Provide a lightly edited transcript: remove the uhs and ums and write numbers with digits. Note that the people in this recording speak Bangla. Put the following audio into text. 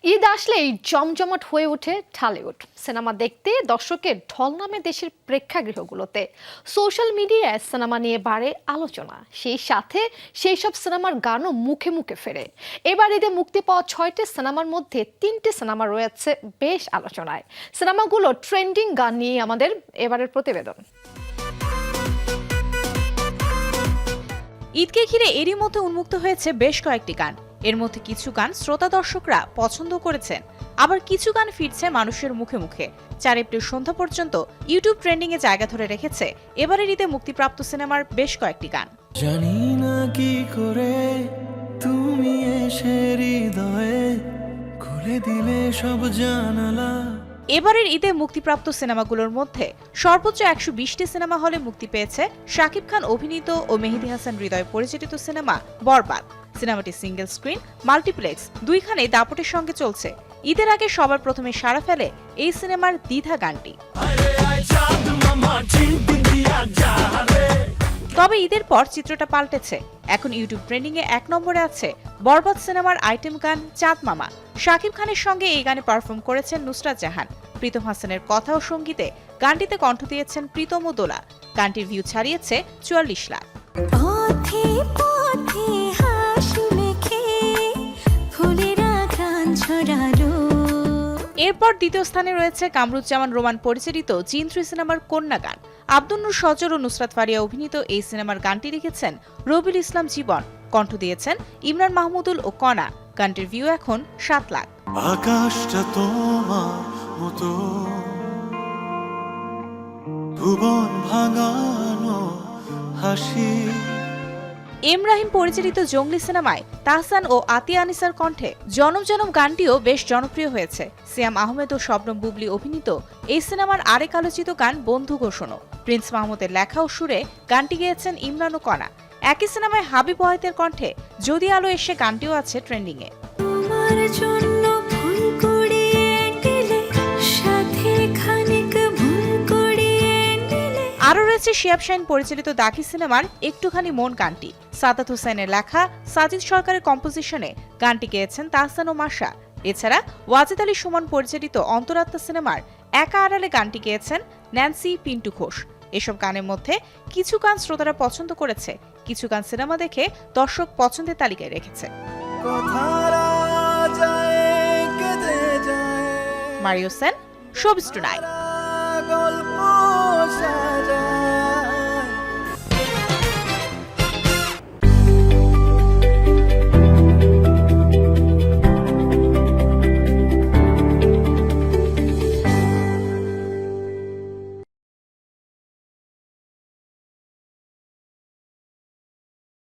ঈদ আসলেই জমজমাট হয়ে ওঠে ঢালিউড সিনেমা দেখতে দর্শকের ঢল নামে দেশের প্রেক্ষাগৃহগুলোতে। সোশ্যাল মিডিয়ায় সিনেমা নিয়ে বাড়ে আলোচনা, সেই সাথে সেই সব সিনেমার গানও মুখে মুখে ফেরে। এবার ঈদে মুক্তি পাওয়া 6টি সিনেমার মধ্যে 3টি সিনেমা রয়েছে বেশ আলোচনায়। সিনেমাগুলো ট্রেন্ডিং গান নিয়ে আমাদের এবারের প্রতিবেদন। ঈদকে ঘিরে এরই মধ্যে উন্মুক্ত হয়েছে বেশ কয়েকটি গান। এর মধ্যে কিছু গান শ্রোতা দর্শকরা পছন্দ করেছেন, আবার কিছু গান ফিরছে মানুষের মুখে মুখে। 4 এপ্রিল সন্ধ্যা পর্যন্ত ইউটিউব ট্রেন্ডিং এ জায়গা ধরে রেখেছে এবারের ঈদে মুক্তিপ্রাপ্ত সিনেমার বেশ কয়েকটি গান। জানি না কি করে তুমি এসে হৃদয়ে খুলে দিলে সব জানালা। এবারের ঈদে মুক্তিপ্রাপ্ত সিনেমাগুলোর মধ্যে সর্বোচ্চ 120টি সিনেমা হলে মুক্তি পেয়েছে শাকিব খান অভিনীত ও মেহেদী হাসান হৃদয় পরিচালিত সিনেমা বরবাদ। সিনেমাটি সিঙ্গেল স্ক্রিন, মাল্টিপ্লেক্স দুইখানেই দাপটের সঙ্গে চলছে। ঈদের আগে সবার প্রথমে সাড়া ফেলে এই সিনেমার দ্বিধা গানটি। তবে ঈদের পর চিত্রটা পাল্টেছে। এখন ইউটিউব ট্রেন্ডিং এ 1 নম্বরে আছে বরবাদ সিনেমার আইটেম গান চাঁদ মামা। শাকিব খানের সঙ্গে এই গানে পারফর্ম করেছেন নুসরাত জাহান। প্রীতম হাসানের কথা ও সঙ্গীতে গানটিতে কণ্ঠ দিয়েছেন প্রীতম ও দোলা। গানটির ভিউ ছাড়িয়েছে 44 লাখ। এরপর দ্বিতীয় স্থানে রয়েছে কামরুজ্জামান রোমান পরিচালিত জিন 3 সিনেমার কন্যা গান। আব্দুল নূর সজর ও নুসরাত ফারিয়া অভিনীত এই সিনেমার গানটি লিখেছেন রবিউল ইসলাম জীবন, কণ্ঠ দিয়েছেন ইমরান মাহমুদুল ও কণা। গানটির ভিউ এখন 7 লাখ। আকাশটা তোমার মতো ভুবন ভাঙানো হাসি। এম রাহিম পরিচালিত জঙ্গলি সিনেমায় তাহসান ও আতিয়া আনিসার কণ্ঠে জনম জনম গানটিও বেশ জনপ্রিয় হয়েছে। সিয়াম আহমেদ ও শবনম বুবলি অভিনীত এই সিনেমার আরেক আলোচিত গান বন্ধু ঘোষণা। প্রিন্স মাহমুদের লেখা ও সুরে গানটি গেয়েছেন ইমরান ও কণা। একই সিনেমায় হাবিব ওয়াহিদের কণ্ঠে যদি আলো এসে গানটিও আছে ট্রেন্ডিং এ। আরও রয়েছে শিয়াব শাহিন পরিচালিত দাকি সিনেমার একটুখানি মন গানটি। সাদাত হোসেনের লেখা, সাজিদ সরকারের কম্পোজিশনে গানটি গেয়েছেন তাহসান ও মাশা। এছাড়া ওয়াজিদ আলী সুমন পরিচালিত অন্তরাত্মা সিনেমার একা আড়ালে গানটি গেয়েছেন ন্যান্সি পিন্টু ঘোষ। এসব গানের মধ্যে কিছু গান শ্রোতারা পছন্দ করেছে, কিছু গান সিনেমা দেখে দর্শক পছন্দের তালিকায় রেখেছে। Mario Sen, showbiz tonight.